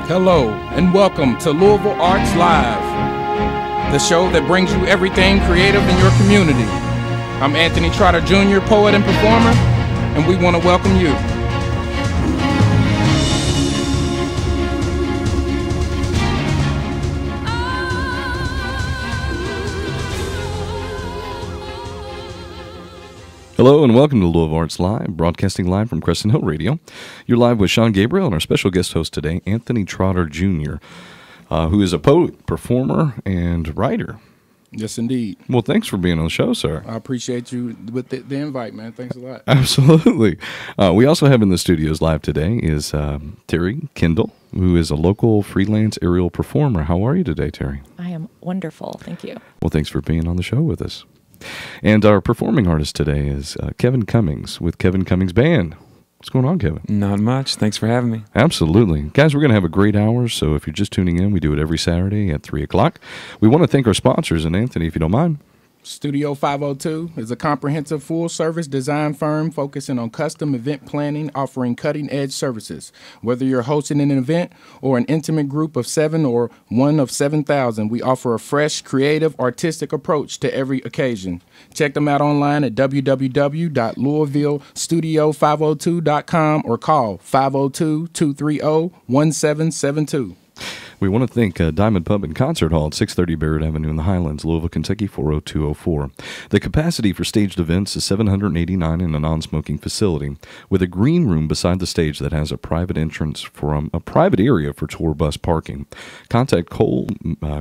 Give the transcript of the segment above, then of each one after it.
Hello, and welcome to Louisville Arts Live, the show that brings you everything creative in your community. I'm Anthony Trotter Jr., poet and performer, and we want to welcome you. Hello and welcome to Louisville Arts Live, broadcasting live from Crescent Hill Radio. You're live with Sean Gabriel and our special guest host today, Anthony Trotter Jr., who is a poet, performer, and writer. Yes, indeed. Well, thanks for being on the show, sir. I appreciate you with the invite, man. Thanks a lot. Absolutely. We also have in the studios live today is Terri, Kendall, who is a local freelance aerial performer. How are you today, Terri? I am wonderful. Thank you. Well, thanks for being on the show with us. And our performing artist today is Kevin Cummings with Kevin Cummings Band. What's going on, Kevin? Not much. Thanks for having me. Absolutely. Guys, we're going to have a great hour, so if you're just tuning in, we do it every Saturday at 3 o'clock. We want to thank our sponsors, and Anthony, if you don't mind. Studio 502 is a comprehensive full-service design firm focusing on custom event planning, offering cutting-edge services. Whether you're hosting an event or an intimate group of 7 or one of 7,000, we offer a fresh, creative, artistic approach to every occasion. Check them out online at www.louisvillestudio502.com or call 502-230-1772. We want to thank Diamond Pub and Concert Hall at 630 Barrett Avenue in the Highlands, Louisville, Kentucky, 40204. The capacity for staged events is 789 in a non-smoking facility, with a green room beside the stage that has a private entrance from a private area for tour bus parking. Contact Cole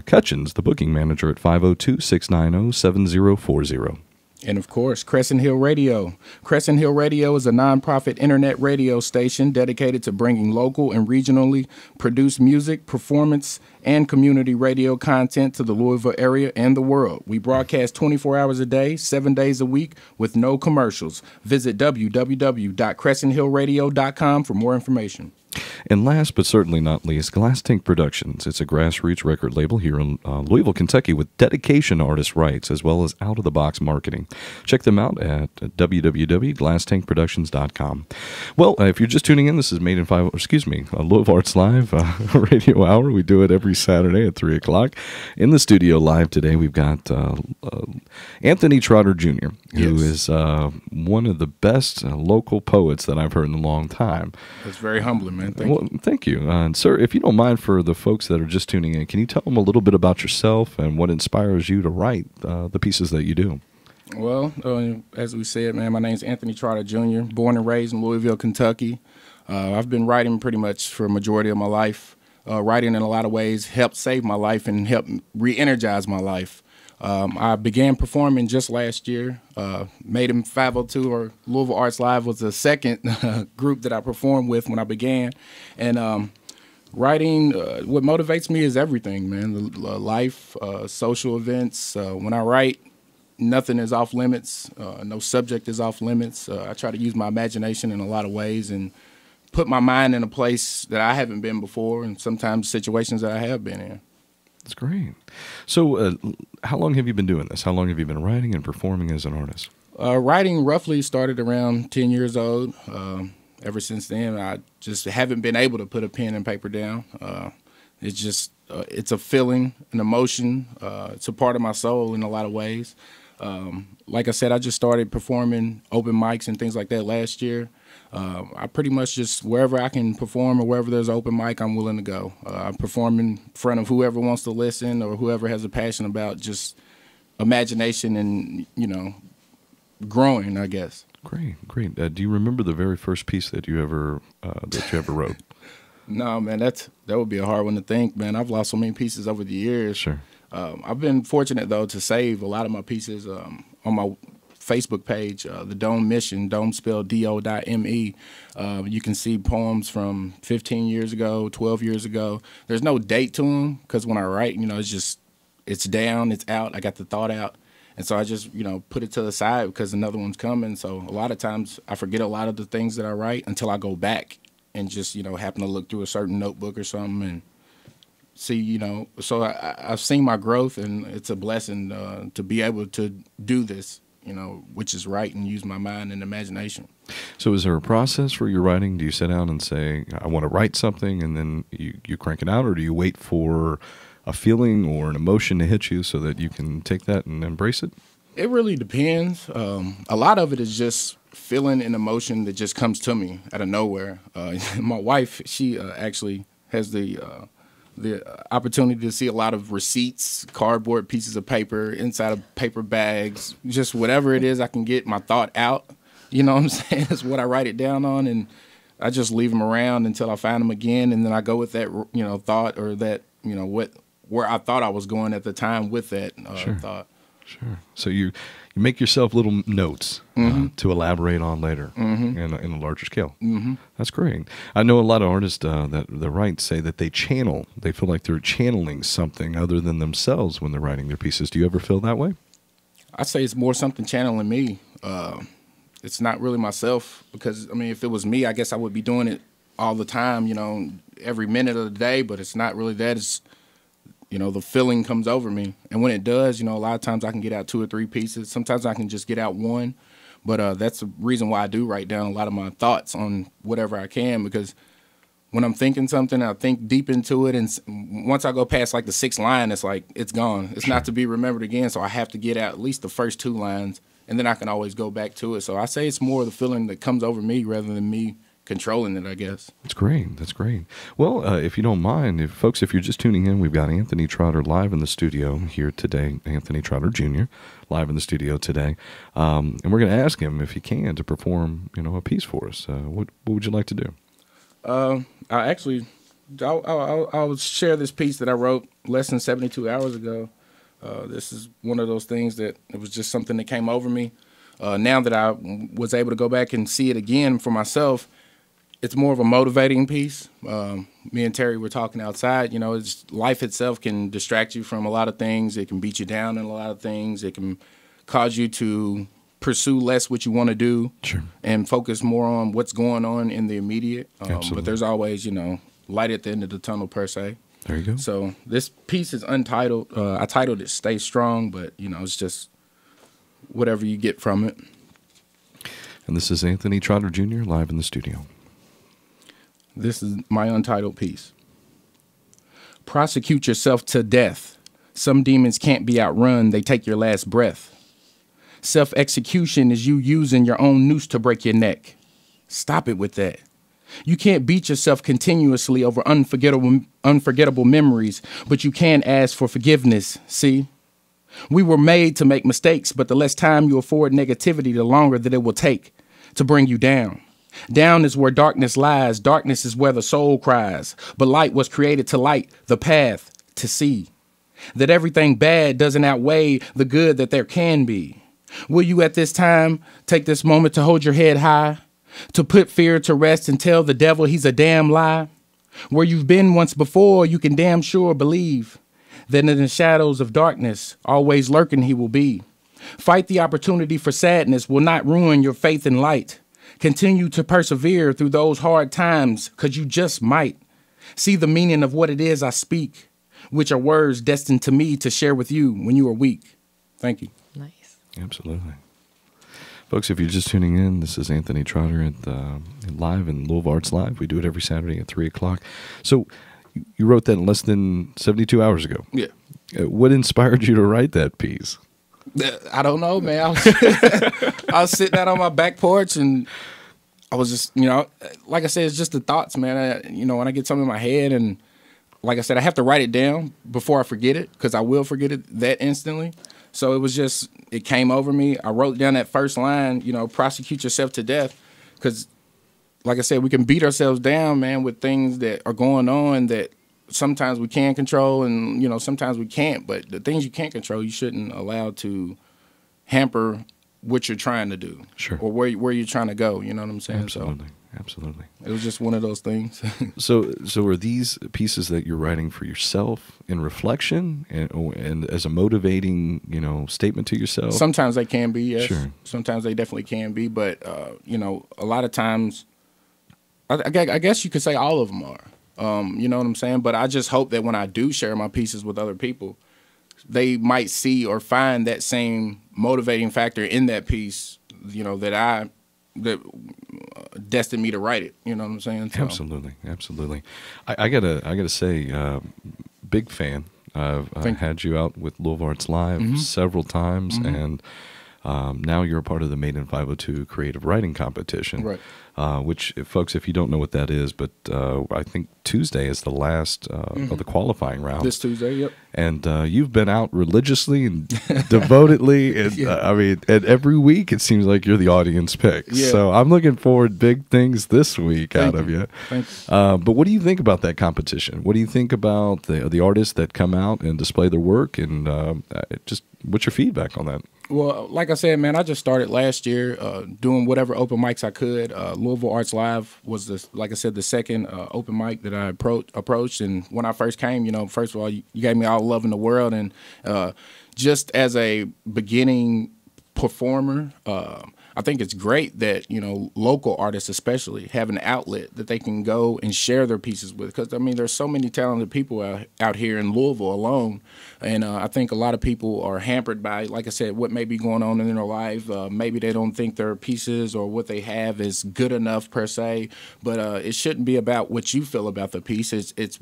Cutchins, the booking manager, at 502-690-7040. And, of course, Crescent Hill Radio. Crescent Hill Radio is a nonprofit internet radio station dedicated to bringing local and regionally produced music, performance, and community radio content to the Louisville area and the world. We broadcast 24 hours a day, 7 days a week, with no commercials. Visit www.crescenthillradio.com for more information. And last but certainly not least, Glass Tank Productions. It's a grassroots record label here in Louisville, Kentucky, with dedication artist rights as well as out-of-the-box marketing. Check them out at www.glasstankproductions.com. Well, if you're just tuning in, this is Louisville Arts Live radio hour. We do it every Saturday at 3 o'clock. In the studio live today, we've got Anthony Trotter Jr., who is one of the best local poets that I've heard in a long time. That's very humbling, man. Thank you. And sir, if you don't mind, for the folks that are just tuning in, can you tell them a little bit about yourself and what inspires you to write the pieces that you do? Well, as we said, man, my name's Anthony Trotter Jr., born and raised in Louisville, Kentucky. I've been writing pretty much for a majority of my life. Writing in a lot of ways helped save my life and helped re-energize my life. I began performing just last year. Made 'em 502 or Louisville Arts Live was the second group that I performed with when I began. And writing, what motivates me is everything, man. Life, social events. When I write, nothing is off limits. No subject is off limits. I try to use my imagination in a lot of ways and put my mind in a place that I haven't been before, and sometimes situations that I have been in. That's great. So how long have you been doing this? How long have you been writing and performing as an artist? Writing roughly started around 10 years old. Ever since then, I just haven't been able to put a pen and paper down. It's just, it's a feeling, an emotion. It's a part of my soul in a lot of ways. Like I said, I just started performing open mics and things like that last year. I pretty much just, wherever I can perform or wherever there's an open mic, I'm willing to go. I perform in front of whoever wants to listen or whoever has a passion about just imagination and, you know, growing, I guess. Great, great. Do you remember the very first piece that you ever wrote? No, man, that would be a hard one to think, man. I've lost so many pieces over the years. Sure. I've been fortunate, though, to save a lot of my pieces on my Facebook page, the Dome Mission, Dome spelled D-O.M-E. You can see poems from 15 years ago, 12 years ago. There's no date to them because when I write, you know, it's down, it's out. I got the thought out. And so I just, you know, put it to the side because another one's coming. So a lot of times I forget a lot of the things that I write until I go back and just, you know, happen to look through a certain notebook or something and see, you know. So I've seen my growth, and it's a blessing to be able to do this which is right, and use my mind and imagination. So is there a process for your writing? Do you sit down and say, I want to write something, and then you crank it out, or do you wait for a feeling or an emotion to hit you so that you can take that and embrace it? It really depends. A lot of it is just feeling an emotion that just comes to me out of nowhere. My wife, she actually has the opportunity to see a lot of receipts, cardboard pieces of paper, inside of paper bags, just whatever it is I can get my thought out. You know what I'm saying? That's what I write it down on, and I just leave them around until I find them again, and then I go with that, thought, or that, where I thought I was going at the time with that thought. Sure. So you make yourself little notes to elaborate on later in a larger scale. Mm-hmm. That's great. I know a lot of artists that write say that they channel. They feel like they're channeling something other than themselves when they're writing their pieces. Do you ever feel that way? I say it's more something channeling me. It's not really myself, because, if it was me, I guess I would be doing it all the time, every minute of the day, but it's not really that. It's, the feeling comes over me. And when it does, a lot of times I can get out 2 or 3 pieces. Sometimes I can just get out 1. But that's the reason why I do write down a lot of my thoughts on whatever I can, because when I'm thinking something, I think deep into it. And once I go past like the 6th line, it's like it's gone. It's not to be remembered again. So I have to get out at least the first 2 lines, and then I can always go back to it. So I say it's more the feeling that comes over me rather than me controlling it, I guess. That's great. That's great. Well, if you don't mind, if you're just tuning in, we've got Anthony Trotter live in the studio here today, Anthony Trotter Jr., live in the studio today. And we're going to ask him if he can to perform, a piece for us. What would you like to do? I'll share this piece that I wrote less than 72 hours ago. This is one of those things that it was just something that came over me. Now that I was able to go back and see it again for myself, it's more of a motivating piece. Me and Terri were talking outside. Life itself can distract you from a lot of things. It can beat you down in a lot of things. It can cause you to pursue less what you want to do, sure, and focus more on what's going on in the immediate. Absolutely. But there's always, light at the end of the tunnel, per se. There you go. So this piece is untitled. I titled it "Stay Strong," but it's just whatever you get from it. And this is Anthony Trotter Jr. live in the studio. This is my untitled piece. Prosecute yourself to death. Some demons can't be outrun. They take your last breath. Self-execution is you using your own noose to break your neck. Stop it with that. You can't beat yourself continuously over unforgettable memories, but you can ask for forgiveness, see? We were made to make mistakes, but the less time you afford negativity, the longer that it will take to bring you down. Down is where darkness lies. Darkness is where the soul cries. But light was created to light the path to see that everything bad doesn't outweigh the good that there can be. Will you at this time take this moment to hold your head high, to put fear to rest and tell the devil he's a damn lie? Where you've been once before, you can damn sure believe that in the shadows of darkness, always lurking he will be. Fight the opportunity for sadness will not ruin your faith in light. Continue to persevere through those hard times, because you just might see the meaning of what it is I speak, which are words destined to me to share with you when you are weak. Thank you. Nice. Absolutely. Folks, if you're just tuning in, this is Anthony Trotter at live in Louisville Arts Live. We do it every Saturday at 3 o'clock. So you wrote that in less than 72 hours ago. Yeah. What inspired you to write that piece? I don't know, man. I was sitting out on my back porch, and I was just, like I said, it's just the thoughts, man. When I get something in my head, and like I said, I have to write it down before I forget it, because I will forget it that instantly. So it was just, it came over me. I wrote down that first line, prosecute yourself to death, because like I said, we can beat ourselves down, man, with things that are going on that sometimes we can control, and sometimes we can't. But the things you can't control, you shouldn't allow to hamper what you're trying to do, sure, or where you're trying to go. You know what I'm saying? Absolutely, absolutely. It was just one of those things. So are these pieces that you're writing for yourself in reflection and as a motivating, statement to yourself? Sometimes they can be, yes. Sure. Sometimes they definitely can be, but a lot of times, I guess you could say all of them are. You know what I'm saying? But I just hope that when I do share my pieces with other people, they might see or find that same motivating factor in that piece, that destined me to write it. You know what I'm saying? So. Absolutely. I gotta say, big fan. I've had you out with Louisville Arts Live several times, and now you're a part of the Made in 502 Creative Writing Competition. Right. Which, folks, if you don't know what that is, but I think Tuesday is the last of the qualifying round. This Tuesday, yep. And you've been out religiously and devotedly, and and every week it seems like you're the audience pick. Yeah. So I'm looking forward to big things this week out of you. Thank you. But what do you think about that competition? What do you think about the artists that come out and display their work, and just what's your feedback on that? Well, like I said, man, I just started last year doing whatever open mics I could. Louisville Arts Live was, like I said, the second open mic that I approached. And when I first came, first of all, you gave me all love in the world. And just as a beginning performer, I think it's great that, local artists especially have an outlet that they can go and share their pieces with. Because, there's so many talented people out here in Louisville alone. And I think a lot of people are hampered by, like I said, what may be going on in their life. Maybe they don't think their pieces or what they have is good enough per se. But it shouldn't be about what you feel about the piece. It's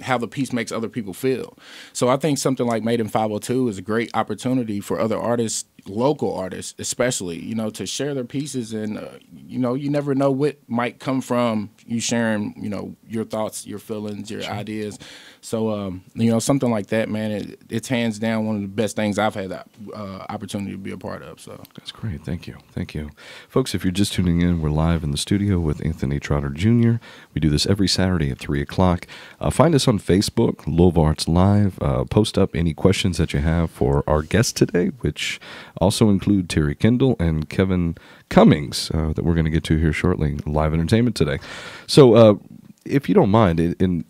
how the piece makes other people feel. So I think something like Made in 502 is a great opportunity for other artists, local artists especially, to share their pieces. And, you never know what might come from you sharing, your thoughts, your feelings, your ideas. So, something like that, man, it's hands down one of the best things I've had that opportunity to be a part of. So that's great. Thank you. Folks, if you're just tuning in, we're live in the studio with Anthony Trotter Jr. We do this every Saturday at 3 o'clock. Find us on Facebook, Louisville Arts Live. Post up any questions that you have for our guest today, which also include Terri, Kendall, and Kevin Cummings that we're going to get to here shortly. Live entertainment today. So if you don't mind,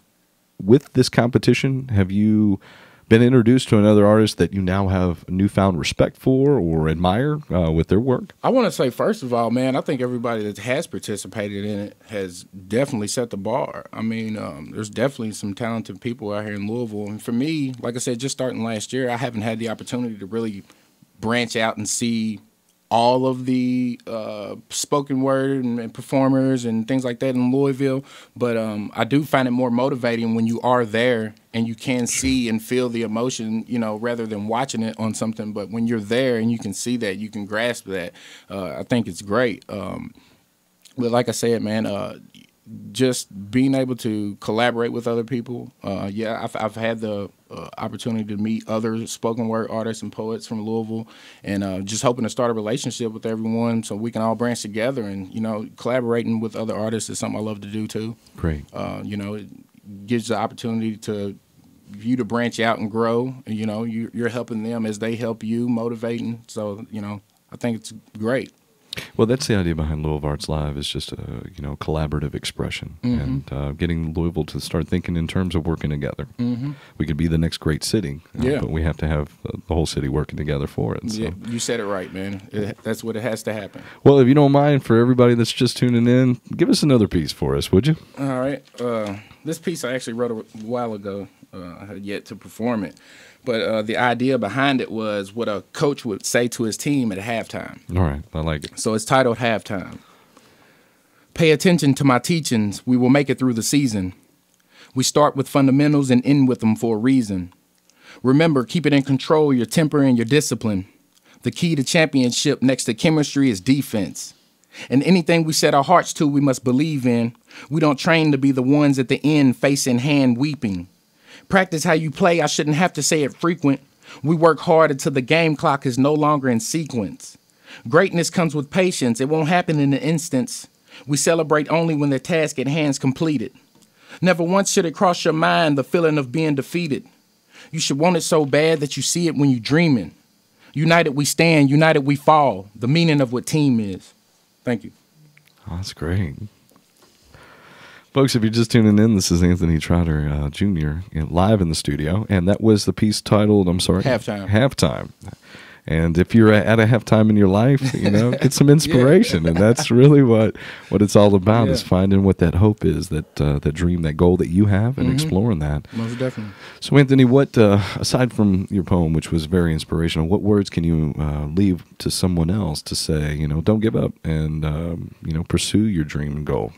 with this competition, have you been introduced to another artist that you now have newfound respect for or admire with their work? I want to say, first of all, man, I think everybody that has participated in it has definitely set the bar. There's definitely some talented people out here in Louisville. And for me, like I said, just starting last year, I haven't had the opportunity to really branch out and see all of the spoken word and performers and things like that in Louisville. But I do find it more motivating when you are there and you can see and feel the emotion, rather than watching it on something. But when you're there and you can see that, you can grasp that, I think it's great. But like I said, man, just being able to collaborate with other people. I've had the opportunity to meet other spoken word artists and poets from Louisville, and just hoping to start a relationship with everyone so we can all branch together. And collaborating with other artists is something I love to do too. Great. It gives the opportunity to you to branch out and grow. You're helping them as they help you, motivating. So I think it's great. Well, that's the idea behind Louisville Arts Live, is just a collaborative expression, and getting Louisville to start thinking in terms of working together. We could be the next great city, but we have to have the whole city working together for it. So. Yeah, you said it right, man. That's what it has to happen. Well, if you don't mind, for everybody that's just tuning in, give us another piece for us, would you? All right. This piece I actually wrote a while ago. I had yet to perform it. But the idea behind it was what a coach would say to his team at halftime. All right, I like it. So it's titled Halftime. Pay attention to my teachings. We will make it through the season. We start with fundamentals and end with them for a reason. Remember, keep it in control, your temper and your discipline. The key to championship next to chemistry is defense. And anything we set our hearts to, we must believe in. We don't train to be the ones at the end, face in hand, weeping. Practice how you play, I shouldn't have to say it frequent. We work hard until the game clock is no longer in sequence. Greatness comes with patience, it won't happen in an instant. We celebrate only when the task at hand's completed. Never once should it cross your mind the feeling of being defeated. You should want it so bad that you see it when you're dreaming. United we stand, united we fall, the meaning of what team is. Thank you. Oh, that's great. Folks, if you're just tuning in, this is Anthony Trotter Jr. Live in the studio, and that was the piece titled, I'm sorry? Halftime. Halftime. And if you're at a halftime in your life, get some inspiration. And that's really what it's all about, is finding what that hope is, that dream, that goal that you have, and exploring that. Most definitely. So, Anthony, what, aside from your poem, which was very inspirational, what words can you leave to someone else to say, don't give up and, pursue your dream and goal?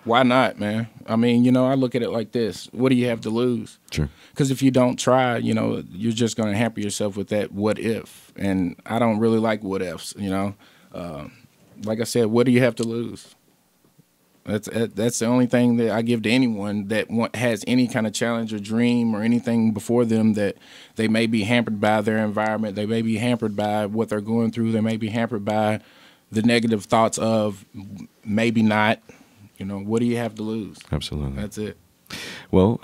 Why not, man? I mean, I look at it like this. What do you have to lose? Sure. Because if you don't try, you're just going to hamper yourself with that what if. And I don't really like what ifs, Like I said, what do you have to lose? That's the only thing that I give to anyone that has any kind of challenge or dream or anything before them, that they may be hampered by their environment. They may be hampered by what they're going through. They may be hampered by the negative thoughts of maybe not. What do you have to lose? Absolutely. That's it. Well,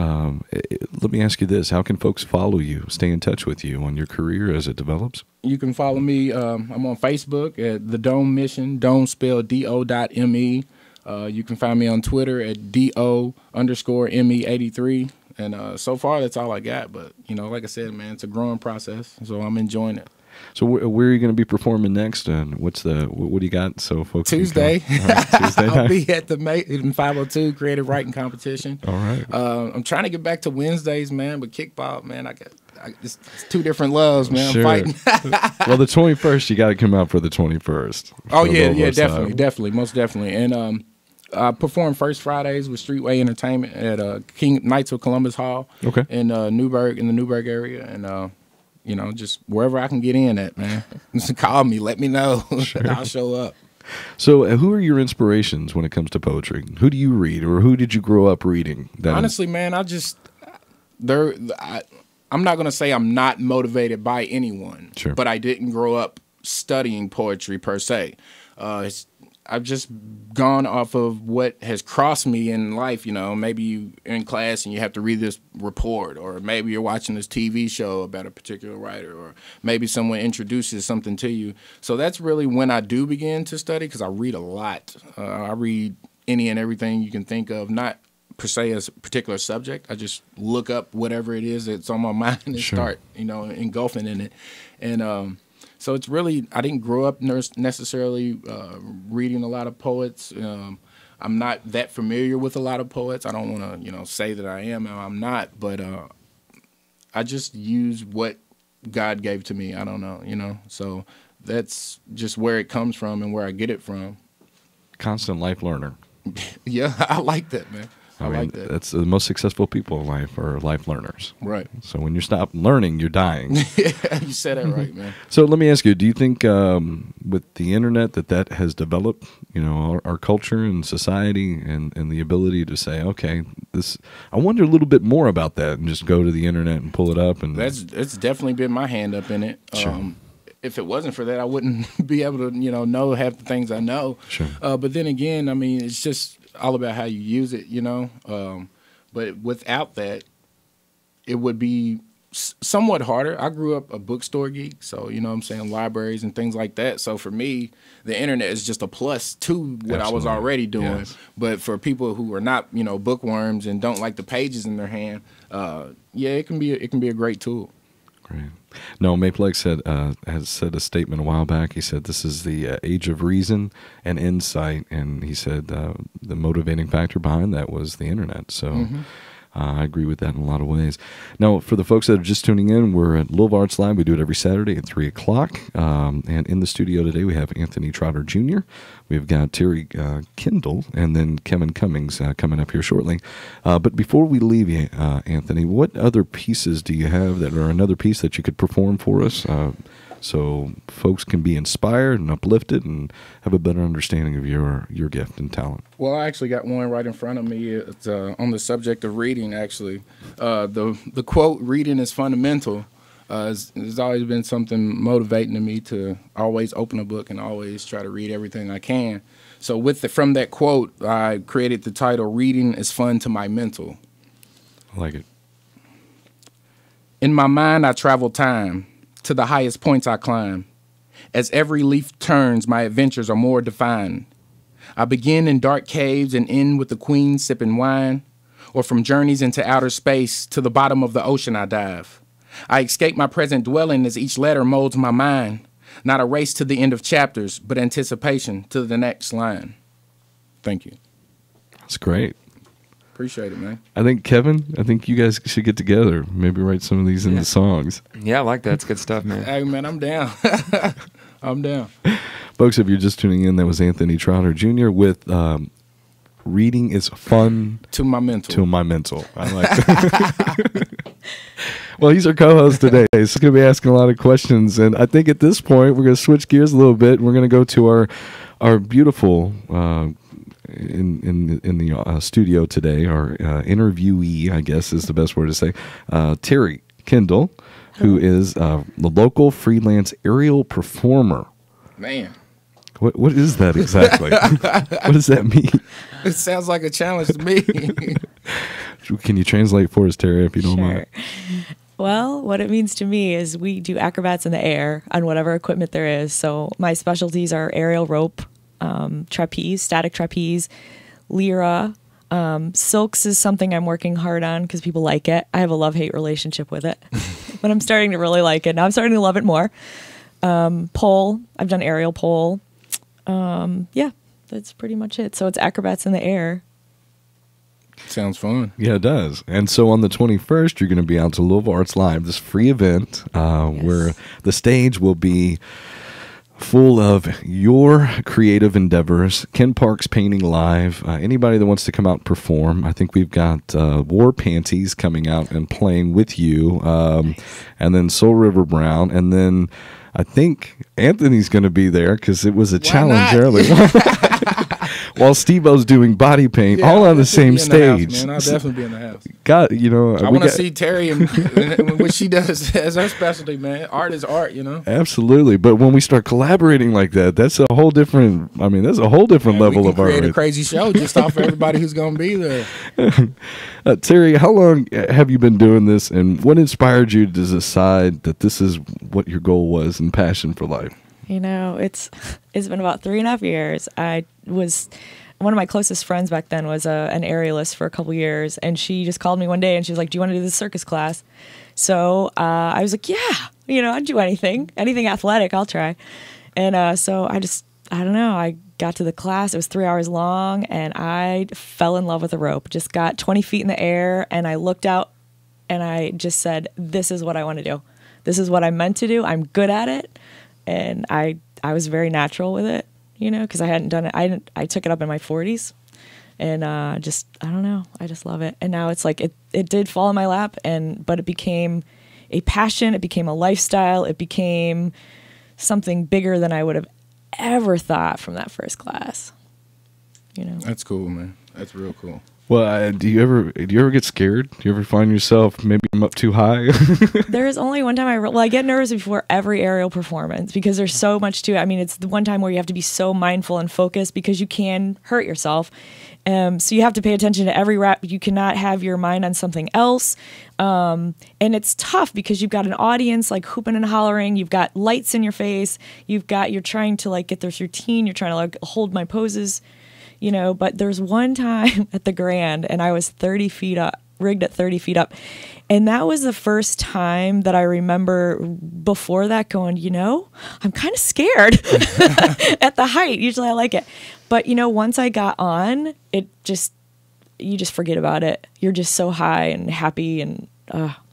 let me ask you this. How can folks follow you, stay in touch with you on your career as it develops? You can follow me. I'm on Facebook at The Dome Mission, Dome spelled DO.ME. You can find me on Twitter at DO_ME83. And so far, that's all I got. But, like I said, man, it's a growing process, so I'm enjoying it. So where are you going to be performing next, and what do you got so folks Tuesday. Can come? All right, Tuesday night. I'll be at the 502 Creative Writing Competition. All right. I'm trying to get back to Wednesdays, man, but kickball, man, it's two different loves, man. Sure. I'm fighting. Well, the 21st, you got to come out for the 21st. Oh, yeah, definitely, most definitely. And I perform first Fridays with Streetway Entertainment at Knights of Columbus Hall in the Newburgh area, and just wherever I can get in at, man. Just call me, let me know. Sure. I'll show up. So who are your inspirations when it comes to poetry? Who do you read, or who did you grow up reading? Honestly, man, I'm not going to say I'm not motivated by anyone, sure, but I didn't grow up studying poetry per se. I've just gone off of what has crossed me in life. Maybe you in class and you have to read this report, or maybe you're watching this TV show about a particular writer, or maybe someone introduces something to you. So that's really when I do begin to study, because I read a lot. I read any and everything you can think of, not per se as a particular subject. I just look up whatever it is that's on my mind and sure, start, engulfing in it. And so it's really, I didn't grow up necessarily reading a lot of poets. I'm not that familiar with a lot of poets. I don't want to, say that I am or I'm not, but I just use what God gave to me. I don't know, So that's just where it comes from and where I get it from. Constant life learner. Yeah, I like that, man. I mean, like that. That's the most successful people in life are life learners. Right. So when you stop learning, you're dying. You said that right, man. So let me ask you, do you think with the internet that has developed, our culture and society and the ability to say, okay, I wonder a little bit more about that, and just go to the internet and pull it up? And it's definitely been my hand up in it. Sure. If it wasn't for that, I wouldn't be able to, know half the things I know. Sure. But then again, I mean, it's just all about how you use it, But without that, it would be somewhat harder. I grew up a bookstore geek, so, libraries and things like that. So for me, the internet is just a plus to what I was already doing. Yes. But for people who are not, bookworms and don't like the pages in their hand, it can be a great tool. Great. No, Maplex has said a statement a while back. He said this is the age of reason and insight, and he said the motivating factor behind that was the internet. So I agree with that in a lot of ways. Now, for the folks that are just tuning in, we're at Louisville Arts Live. We do it every Saturday at 3 o'clock. And in the studio today, we have Anthony Trotter Jr., we've got Terri Kendall, and then Kevin Cummings coming up here shortly. But before we leave you, Anthony, what other pieces do you have that are another piece that you could perform for us so folks can be inspired and uplifted and have a better understanding of your gift and talent? Well, I actually got one right in front of me. It's on the subject of reading, actually. The quote, "Reading is fundamental," has always been something motivating to me to always open a book and always try to read everything I can. So from that quote, I created the title, "Reading is Fun to My Mental." I like it. In my mind, I travel time. To the highest points I climb. As every leaf turns, my adventures are more defined. I begin in dark caves and end with the queen sipping wine, or from journeys into outer space to the bottom of the ocean I dive. I escape my present dwelling as each letter molds my mind. Not a race to the end of chapters, but anticipation to the next line. Thank you. That's great. Appreciate it, man. I think, Kevin, you guys should get together. Maybe write some of these into songs. Yeah, I like that. It's good stuff, man. Hey, man, I'm down. I'm down. Folks, if you're just tuning in, that was Anthony Trotter Jr. with Reading is Fun To My Mental. To My Mental. I like that. Well, he's our co-host today, so he's going to be asking a lot of questions. And I think at this point, we're going to switch gears a little bit. We're going to go to our beautiful in the studio today, our interviewee, I guess is the best word to say, Terri, Kendall, who is the local freelance aerial performer. Man. What is that exactly? What does that mean? It sounds like a challenge to me. Can you translate for us, Terri, if you don't mind? Well, what it means to me is we do acrobats in the air on whatever equipment there is. So my specialties are aerial rope, trapeze, static trapeze, lyra. Silks is something I'm working hard on because people like it. I have a love-hate relationship with it, but I'm starting to really like it. Now I'm starting to love it more. Pole, I've done aerial pole. Yeah, that's pretty much it. So it's acrobats in the air. Sounds fun. Yeah, it does. And so on the 21st, you're going to be out to Louisville Arts Live, this free event where the stage will be full of your creative endeavors. Ken Park's Painting Live. Anybody that wants to come out and perform. I think we've got War Panties coming out and playing with you. And then Soul River Brown. And then I think Anthony's going to be there because it was a challenge earlier. While Steve-O's doing body paint, all on the same stage. House, man. I'll definitely be in the house. God, I want to see Terri and what she does as her specialty, man. Art is art, Absolutely, but when we start collaborating like that, that's a whole different. I mean, that's a whole different level of art. Create a crazy show just off of everybody who's going to be there. Terri, how long have you been doing this, and what inspired you to decide that this is what your goal was and passion for life? It's been about 3.5 years. One of my closest friends back then was an aerialist for a couple years, and she just called me one day and she was like, "Do you want to do this circus class?" So I was like, "Yeah, I'd do anything athletic, I'll try." And so I don't know, I got to the class. It was 3 hours long, and I fell in love with the rope. Just got 20 feet in the air, and I looked out, and I just said, "This is what I want to do. This is what I'm meant to do. I'm good at it." And I was very natural with it, because I hadn't done it. I took it up in my 40s, and I don't know. I just love it. And now it's like it did fall in my lap, but it became a passion. It became a lifestyle. It became something bigger than I would have ever thought from that first class. That's cool, man. That's real cool. Well, do you ever get scared? Do you ever find yourself, maybe I'm up too high? There is only one time I get nervous before every aerial performance because there's so much to it. I mean, it's the one time where you have to be so mindful and focused because you can hurt yourself. So you have to pay attention to every rep. You cannot have your mind on something else. And it's tough because you've got an audience like hooping and hollering. You've got lights in your face. You're trying to get this routine. You're trying to hold my poses. But there's one time at the Grand, and I was 30 feet up, rigged at 30 feet up. And that was the first time that I remember before that going, I'm kind of scared at the height. Usually I like it. But, once I got on, you just forget about it. You're just so high and happy, and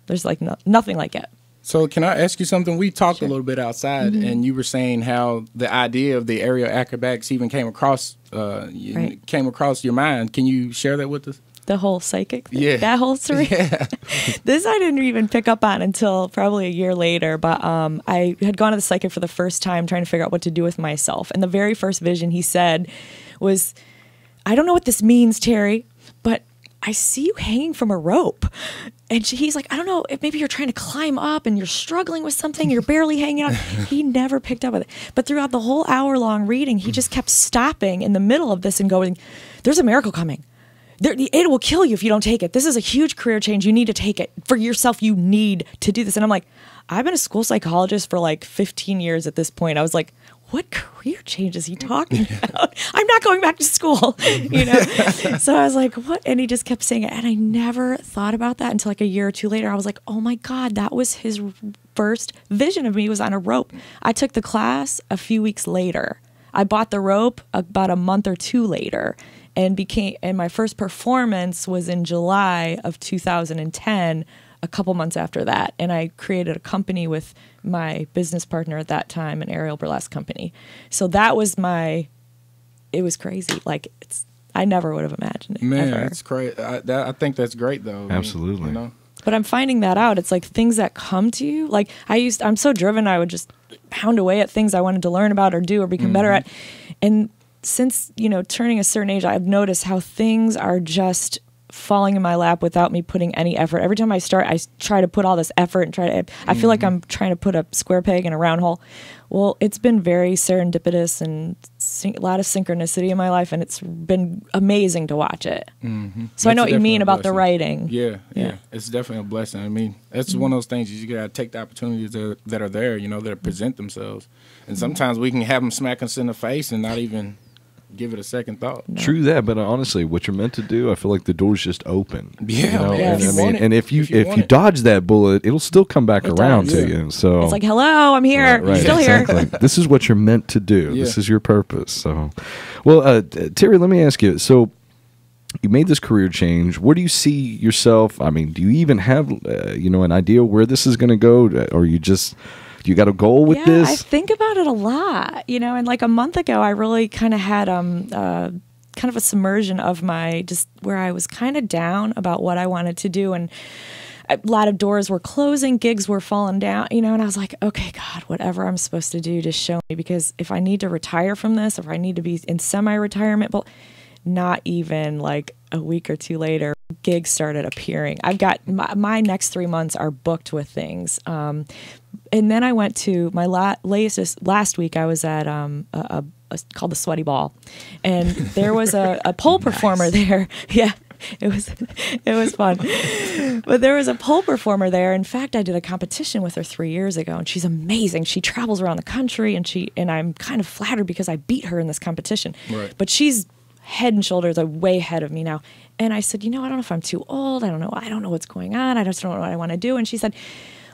there's nothing like it. So can I ask you something? We talked a little bit outside, and you were saying how the idea of the aerial acrobatics even came across your mind. Can you share that with us? The whole psychic thing? Yeah. That whole story? Yeah. This I didn't even pick up on until probably a year later, but I had gone to the psychic for the first time trying to figure out what to do with myself. And the very first vision he said was, "I don't know what this means, Terri, but I see you hanging from a rope." And he's like, "I don't know if maybe you're trying to climb up and you're struggling with something. You're barely hanging out." He never picked up with it. But throughout the whole hour-long reading, he just kept stopping in the middle of this and going, "There's a miracle coming. It will kill you if you don't take it. This is a huge career change. You need to take it. For yourself, you need to do this." And I'm like, I've been a school psychologist for 15 years at this point. I was like, what career change is he talking about? I'm not going back to school, So I was like, what? And he just kept saying it. And I never thought about that until a year or two later. I was like, oh my God, that was his first vision of me was on a rope. I took the class a few weeks later. I bought the rope about a month or two later, and my first performance was in July of 2010, a couple months after that. And I created a company with my business partner at that time, an aerial burlesque company. So that was it was crazy. Like, I never would have imagined it. Man, ever. it's crazy. I think that's great, though. Absolutely. I mean, you know? But I'm finding that out. It's like things that come to you. Like I'm so driven, I would just pound away at things I wanted to learn about or do or become better at. And since, turning a certain age, I've noticed how things are just falling in my lap without me putting any effort. Every time I start, I try to put all this effort and I feel like I'm trying to put a square peg in a round hole. Well, it's been very serendipitous and a lot of synchronicity in my life, and it's been amazing to watch it. So I know what you mean about the writing. Yeah. It's definitely a blessing. I mean, that's one of those things you got to take the opportunities that are there, that present themselves. And sometimes we can have them smack us in the face and not even give it a second thought. No. True that, but honestly, what you're meant to do, I feel like the door's just open. Yeah, and if you dodge that bullet, it'll still come back around to you. So it's like, hello, I'm here, right, still exactly. here. This is what you're meant to do. Yeah. This is your purpose. So, well, Terri, let me ask you. So, you made this career change. Where do you see yourself? I mean, do you even have an idea where this is going to go, or you got a goal with this? I think about it a lot, and like a month ago, I really kind of had kind of a submersion of just where I was kind of down about what I wanted to do, and a lot of doors were closing, gigs were falling down, and I was like, okay, God, whatever I'm supposed to do, just show me, because if I need to retire from this, if I need to be in semi-retirement, but not even like a week or two later, gigs started appearing. I've got my next 3 months are booked with things. And then I went to my last week. I was at called the Sweaty Ball, and there was a pole performer there. Yeah, it was fun. But there was a pole performer there. In fact, I did a competition with her 3 years ago, and she's amazing. She travels around the country, and I'm kind of flattered because I beat her in this competition. Right. But she's head and shoulders way ahead of me now. And I said, I don't know if I'm too old. I don't know what's going on. I just don't know what I want to do. And she said,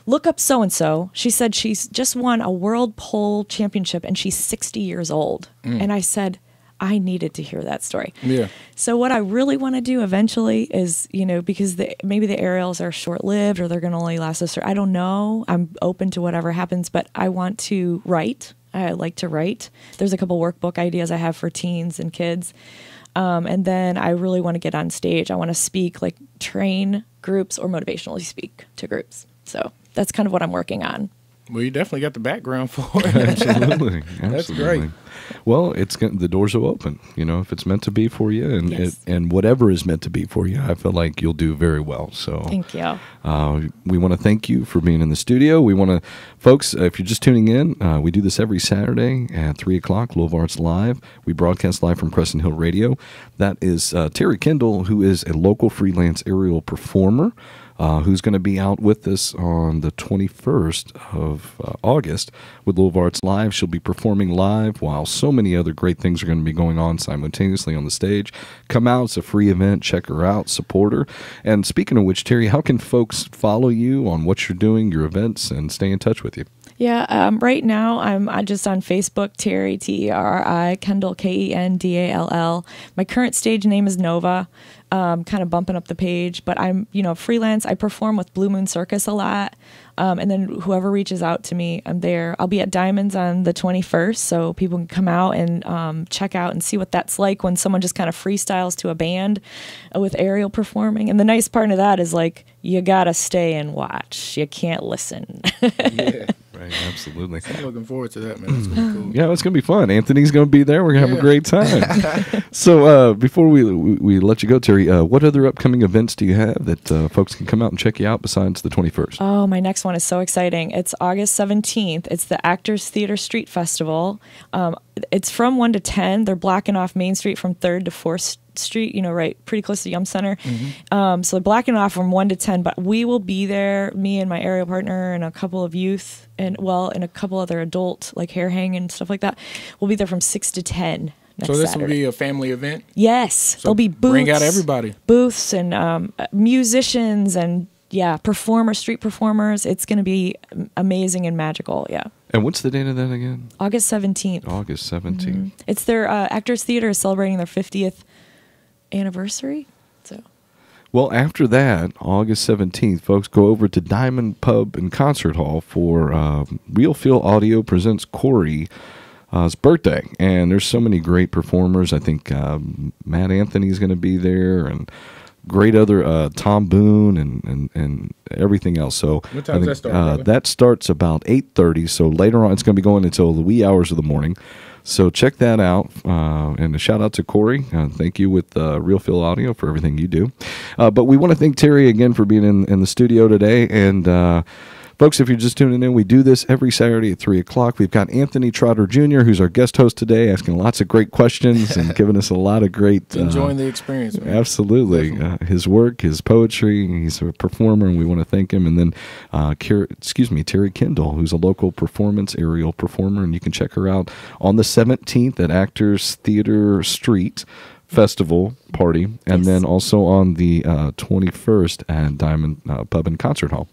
look up so-and-so. She said she's just won a world pole championship and she's 60 years old. And I said, I needed to hear that story. Yeah. So what I really want to do eventually is, because maybe the aerials are short-lived or they're going to only last us. I don't know. I'm open to whatever happens, but I want to write. I like to write. There's a couple workbook ideas I have for teens and kids. And then I really want to get on stage. I want to speak, like train groups or motivationally speak to groups. So that's kind of what I'm working on. Well, you definitely got the background for it. Absolutely. That's great. Well, the doors will open, if it's meant to be for you, and Yes. and whatever is meant to be for you, I feel like you'll do very well. So Thank you. We want to thank you for being in the studio. We want to, folks, if you're just tuning in, we do this every Saturday at 3 o'clock, Louisville Arts Live. We broadcast live from Crescent Hill Radio. That is Terri Kendall, who is a local freelance aerial performer, who's going to be out with us on the 21st of August with Louisville Arts Live. She'll be performing live while so many other great things are going to be going on simultaneously on the stage. Come out. It's a free event. Check her out. Support her. And speaking of which, Terri, how can folks follow you on what you're doing, your events, and stay in touch with you? Yeah, right now I'm just on Facebook, Terri, Terri, Kendall, Kendall. My current stage name is Nova, kind of bumping up the page, but I'm, freelance. I perform with Blue Moon Circus a lot, and then whoever reaches out to me, I'm there. I'll be at Diamonds on the 21st, so people can come out and check out and see what that's like when someone just kind of freestyles to a band with aerial performing. And the nice part of that is, like, you gotta stay and watch. You can't listen. Yeah. Right, absolutely. I'm looking forward to that, man. It's going to be cool. Yeah, it's going to be fun. Anthony's going to be there. We're going to have a great time. So before we let you go, Terri, what other upcoming events do you have that folks can come out and check you out besides the 21st? Oh, my next one is so exciting. It's August 17th. It's the Actors Theater Street Festival. It's from 1 to 10. They're blocking off Main Street from 3rd to 4th Street, right pretty close to Yum Center. So they're blocking off from 1 to 10, but we will be there, me and my aerial partner and a couple of youth and a couple other adult, like hair hang and stuff like that. We'll be there from 6 to 10 next So this Saturday. will be a family event? Yes. So there'll be booths. bring out everybody. Booths and musicians and yeah, street performers. It's going to be amazing and magical. Yeah. And what's the date of that again? August 17th. August 17th. It's their Actors Theater is celebrating their 50th anniversary. So. Well, after that, August 17th, folks, go over to Diamond Pub and Concert Hall for Real Feel Audio presents Corey's birthday. And there's so many great performers. I think Matt Anthony's going to be there, and great other Tom Boone and everything else. So what time does that start? That starts about 8:30. So later on, it's going to be going until the wee hours of the morning. So check that out, and a shout out to Corey. Thank you with Real Feel Audio for everything you do. But we want to thank Terri again for being in the studio today. And folks, if you're just tuning in, we do this every Saturday at 3 o'clock. We've got Anthony Trotter Jr., who's our guest host today, asking lots of great questions and giving us a lot of great... enjoying the experience, man. Absolutely. His work, his poetry, he's a performer, and we want to thank him. And then, Terri Kendall, who's a local performance aerial performer, and you can check her out on the 17th at Actors Theater Street Festival Party, and then also on the 21st at Diamond Pub and Concert Hall.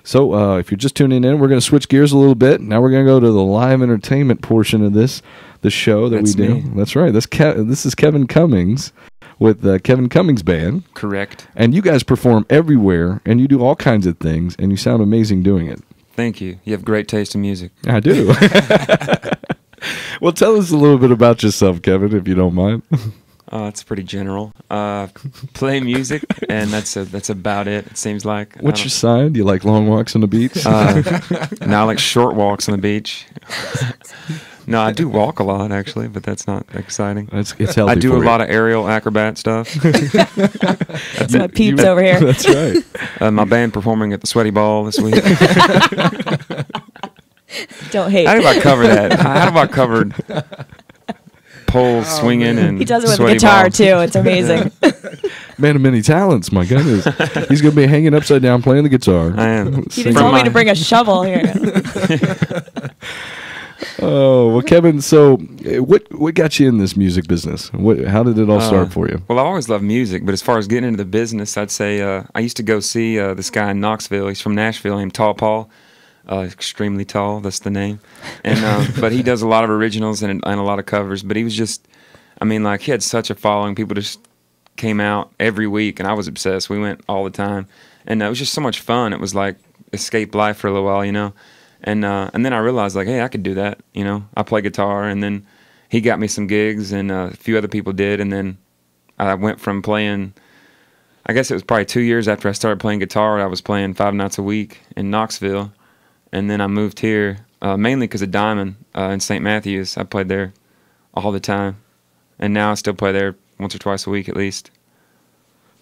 So if you're just tuning in, we're going to switch gears a little bit. Now we're going to go to the live entertainment portion of the show that we do. That's right. This is Kevin Cummings with Kevin Cummings Band. Correct. And you guys perform everywhere, and you do all kinds of things, and you sound amazing doing it. Thank you. You have great taste in music. I do. Well, tell us a little bit about yourself, Kevin, if you don't mind. It's pretty general. Play music, and that's about it. It seems like. What's your sign? Do you like long walks on the beach? No, I like short walks on the beach. No, I do walk a lot actually, but that's not exciting. It's healthy. I do a lot of aerial acrobat stuff. That's my peeps over here. That's right. My band performing at the Sweaty Ball this week. Don't hate. How do I cover that? How do I cover poles swinging and he does it with a sweaty guitar balls? too. It's amazing. Man of many talents, my goodness. He's going to be hanging upside down playing the guitar. I am. He told me to bring a shovel here. Oh, well, Kevin, so what got you in this music business? How did it all start for you? Well, I always loved music, but as far as getting into the business, I'd say I used to go see this guy in Knoxville. He's from Nashville, named Tall Paul. Extremely tall, that's the name. And but he does a lot of originals and a lot of covers. But he was just, I mean, like, he had such a following. People just came out every week, and I was obsessed. We went all the time, and it was just so much fun. It was like escape life for a little while, you know. And then I realized, like, hey, I could do that, you know. I play guitar, and then he got me some gigs, and a few other people did, and then I went from playing, I guess it was probably 2 years after I started playing guitar, I was playing 5 nights a week in Knoxville, and then I moved here, mainly because of Diamond in St. Matthews. I played there all the time, and now I still play there once or twice a week at least.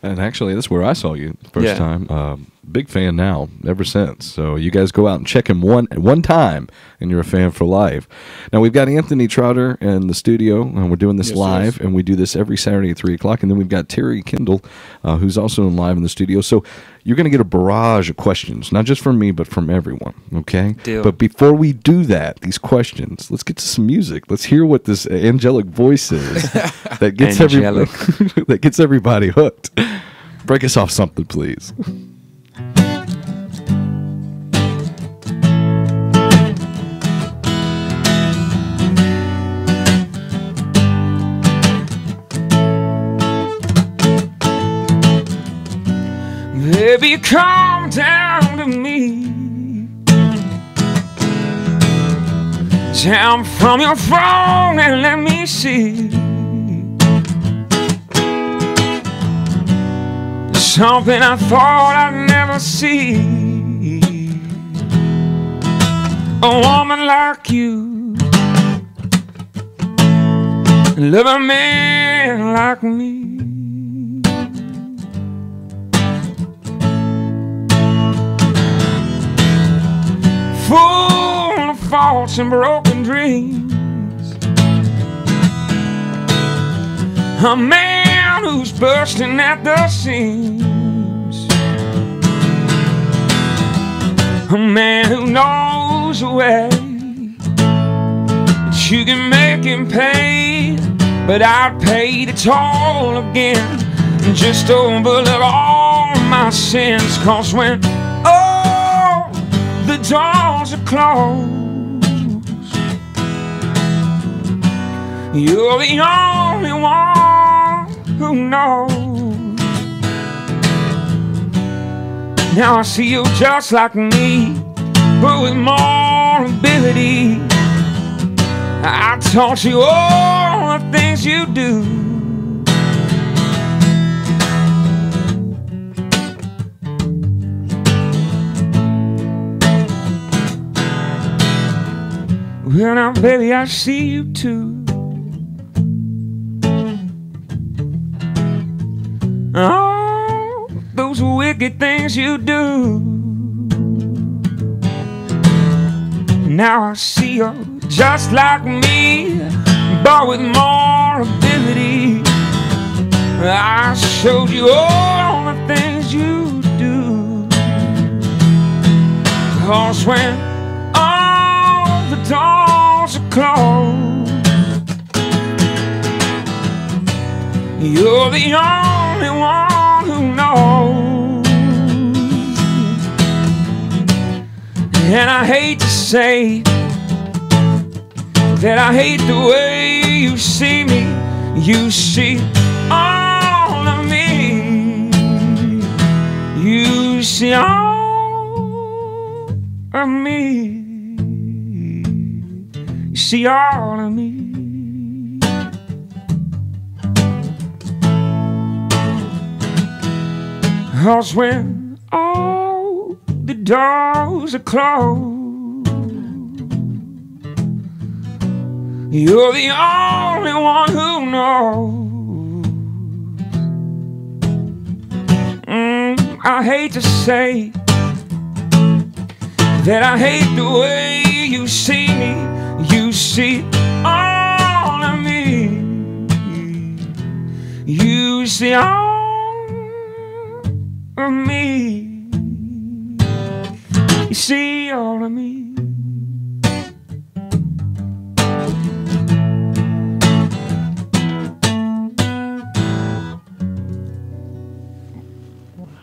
And actually, that's where I saw you the first time. Big fan now, ever since. So you guys go out and check him one time, and you're a fan for life. Now, we've got Anthony Trotter in the studio, and we're doing this live, and we do this every Saturday at 3 o'clock. And then we've got Terri Kendall, who's also live in the studio. So you're going to get a barrage of questions, not just from me, but from everyone, okay? Deal. But before we do that, these questions, let's get to some music. Let's hear what this angelic voice is that gets, that gets everybody hooked. Break us off something, please. Baby, come down to me, down from your throne and let me see something I thought I'd never see. A woman like you, love a man like me. Full of faults and broken dreams, a man who's bursting at the seams, a man who knows a way that you can make him pay. But I'd pay the toll again just to overlook all my sins, 'cause when all the doors are closed, you're the only one who knows. Now I see you just like me, but with more ability. I taught you all the things you do. Well now baby, I see you too. Oh, those wicked things you do. Now I see you just like me, but with more ability. I showed you all the things you do. 'Cause when all the doors are closed, you're the only one who knows. And I hate to say that I hate the way you see me. You see all of me. You see all of me. You see all of me. 'Cause when all the doors are closed, you're the only one who knows. I hate to say that I hate the way you see me. You see all of me. You see all of me. You see all of me.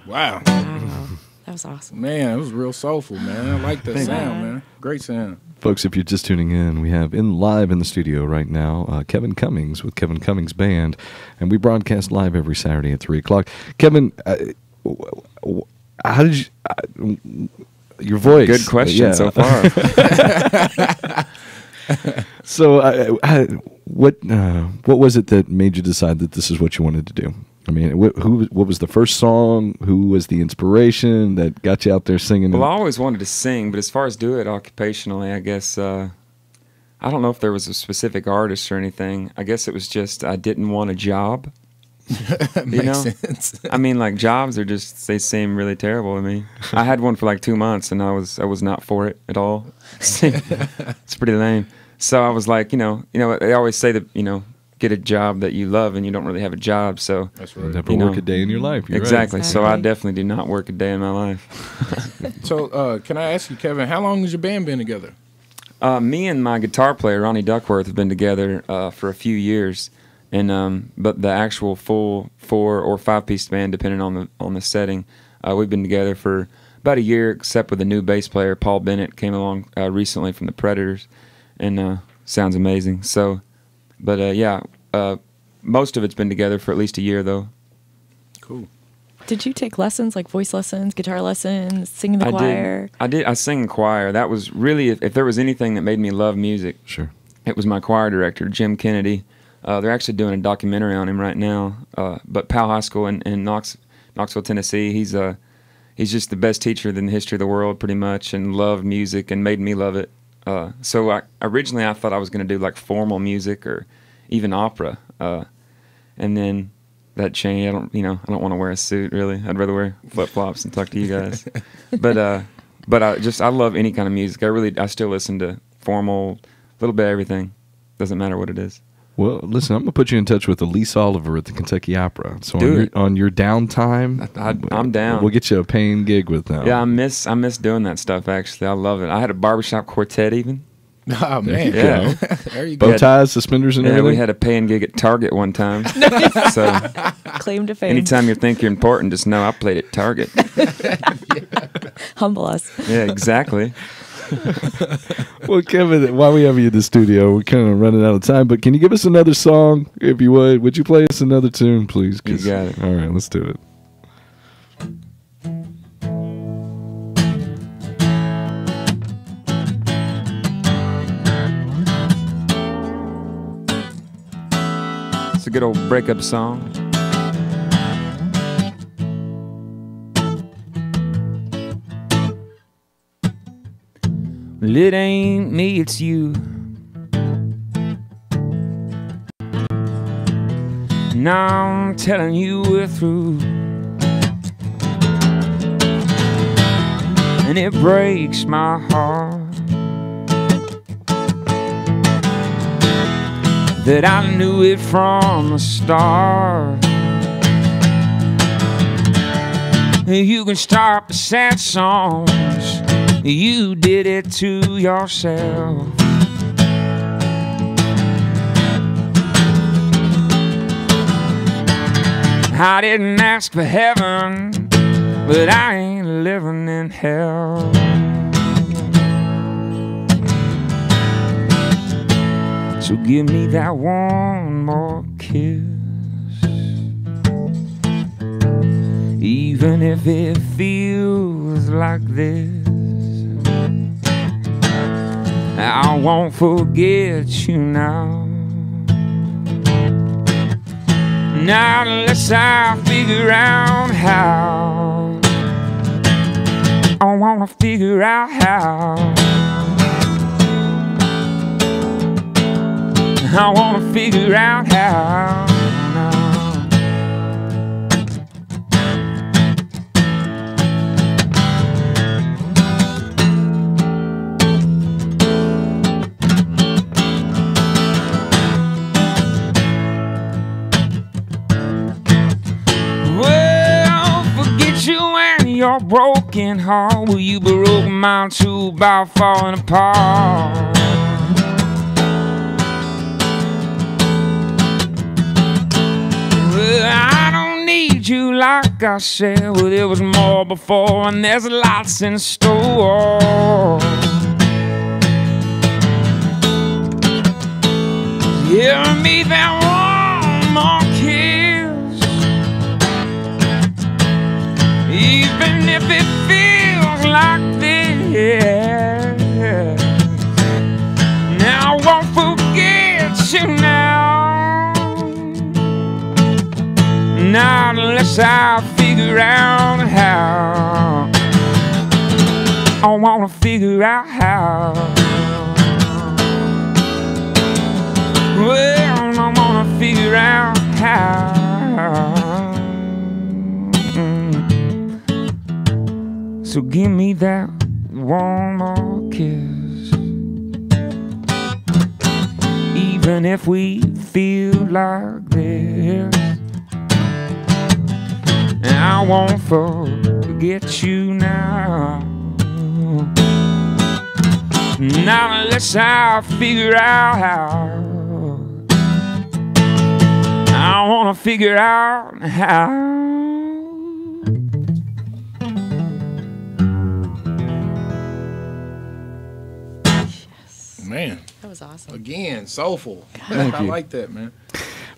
Wow. That was awesome. Man, it was real soulful, man. I like that sound, man. Great sound. Folks, if you're just tuning in, we have live in the studio right now Kevin Cummings with Kevin Cummings Band, and we broadcast live every Saturday at 3 o'clock. Kevin, how did you... your voice. Good question so far. So, what was it that made you decide that this is what you wanted to do? I mean, what was the first song? Who was the inspiration that got you out there singing? Well, I always wanted to sing, but as far as do it occupationally, I guess I don't know if there was a specific artist or anything. I guess it was just I didn't want a job. Makes sense. I mean, like jobs are just—they seem really terrible to me. I had one for like 2 months, and I was not for it at all. It's pretty lame. So I was like, they always say that get a job that you love, and you don't really have a job. So That's right. Never work a day in your life. You're exactly. Right. So I definitely do not work a day in my life. So can I ask you, Kevin, how long has your band been together? Me and my guitar player Ronnie Duckworth have been together for a few years. And but the actual full 4 or 5-piece band, depending on the setting, we've been together for about a year, except with a new bass player, Paul Bennett, came along recently from the Predators, and sounds amazing. So, but most of it's been together for at least a year, though. Cool. Did you take lessons, like voice lessons, guitar lessons, sing in the choir? I did. I sang in choir. That was really, if there was anything that made me love music, Sure, it was my choir director, Jim Kennedy. They're actually doing a documentary on him right now. But Powell High School in Knoxville, Tennessee, he's just the best teacher in the history of the world, pretty much, and loved music and made me love it. So originally I thought I was going to do like formal music or even opera, and then that changed. I don't want to wear a suit really. I'd rather wear flip flops and talk to you guys. But I love any kind of music. I still listen to formal, a little bit of everything. Doesn't matter what it is. Well, listen, I'm going to put you in touch with Elise Oliver at the Kentucky Opera. So Do on your downtime, I'm down. We'll get you a paying gig with them. Yeah, I miss doing that stuff, actually. I love it. I had a barbershop quartet even. Oh, man. Yeah. There you go. Bow ties, suspenders, and Yeah, everything? we had a paying gig at Target one time. So claim to fame. Anytime you think you're important, just know I played at Target. Humble us. Yeah, exactly. Well, Kevin, while we have you in the studio, we're kind of running out of time, but can you give us another song, if you would? Would you play us another tune, please? You got it. All right, let's do it. It's a good old breakup song. Well, it ain't me, it's you. Now I'm telling you we're through. And it breaks my heart that I knew it from the start. You can stop the sad songs, you did it to yourself. I didn't ask for heaven, but I ain't living in hell. So give me that one more kiss, even if it feels like this. I won't forget you now. Not unless I figure out how. I wanna figure out how. I wanna figure out how. Well, forget you and your broken heart. Well, you broke mine too by falling apart. I don't need you like I said. Well, there was more before, and there's lots in store. Give me that one more kiss, even if it feels like this. Now I won't forget you now. Not unless I figure out how. I wanna figure out how. Well, I wanna figure out how. So give me that one more kiss, even if we feel like this. I won't forget you now. Not unless I figure out how. I wanna figure out how. Yes. Man, That was awesome. again, soulful. Thank I you. like that, man.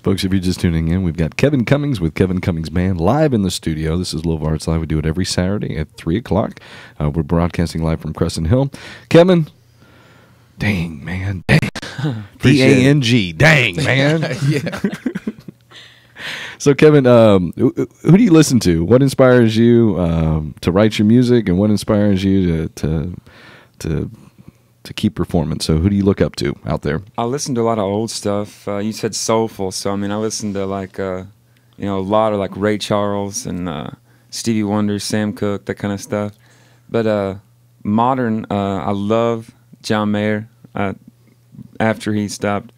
Folks, if you're just tuning in, we've got Kevin Cummings with Kevin Cummings Band live in the studio. This is Louisville Arts Live. We do it every Saturday at 3 o'clock. We're broadcasting live from Crescent Hill. Kevin, dang, man. Dang. D-A-N-G. Dang, man. Yeah. So, Kevin, who do you listen to? What inspires you to write your music, and what inspires you to keep performing? So who do you look up to out there? I listen to a lot of old stuff. You said soulful, so I mean I listen to like a lot of like Ray Charles and Stevie Wonder, Sam Cooke, that kind of stuff. But modern, I love John Mayer. After he stopped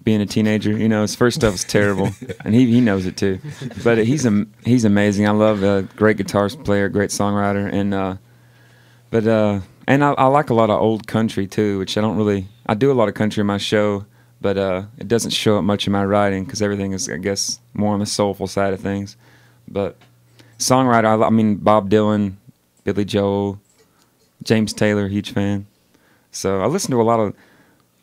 being a teenager, his first stuff was terrible, and he knows it too. But he's amazing. I love a great guitar player, great songwriter, and I like a lot of old country too, which I do a lot of country in my show, but it doesn't show up much in my writing because everything is, I guess, more on the soulful side of things. But songwriter, I mean, Bob Dylan, Billy Joel, James Taylor, huge fan. So I listen to a lot of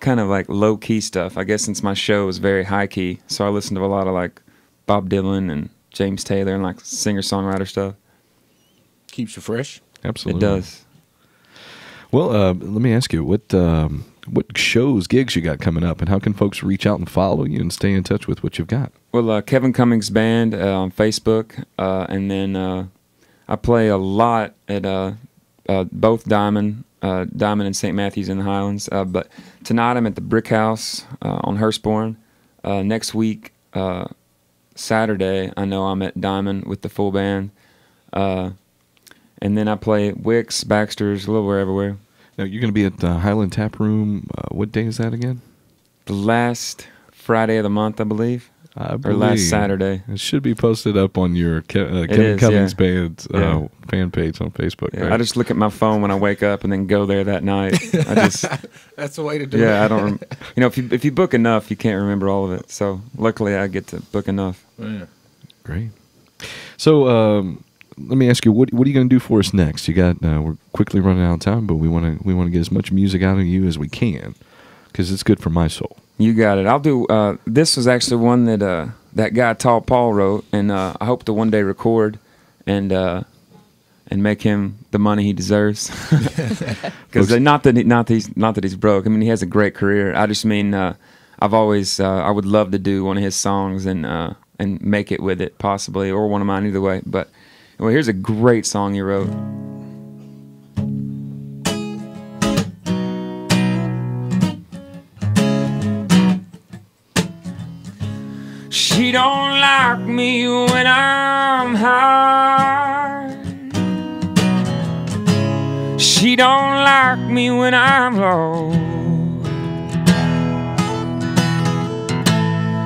kind of like low-key stuff. I guess since my show is very high-key, so I listen to a lot of like Bob Dylan and James Taylor and like singer-songwriter stuff. Keeps you fresh. Absolutely. It does. Well, let me ask you, what shows, gigs you got coming up, and how can folks reach out and follow you and stay in touch with what you've got? Well, Kevin Cummings Band on Facebook, and then I play a lot at both Diamond and St. Matthews in the Highlands. But tonight I'm at the Brick House on Hurstbourne. Next week, Saturday, I know I'm at Diamond with the full band. And then I play at Wicks, Baxter's, a little everywhere. Now, you're going to be at the Highland Tap Room. What day is that again? The last Friday of the month, I believe. Or last Saturday. It should be posted up on your Kevin Cummings Band's fan page on Facebook. Yeah, right? I just look at my phone when I wake up and then go there that night. That's the way to do it. Yeah, I don't. If you book enough, you can't remember all of it. So luckily, I get to book enough. Yeah. Great. So let me ask you, what are you going to do for us next? You got we're quickly running out of time, but we want to get as much music out of you as we can because it's good for my soul. You got it. I'll do. This was actually one that that guy Tall Paul wrote, and I hope to one day record and make him the money he deserves. Because not that he's broke. I mean, he has a great career. I just mean I've always I would love to do one of his songs and make it with it possibly, or one of mine, either way. But well, here's a great song he wrote. She don't like me when I'm high. She don't like me when I'm low.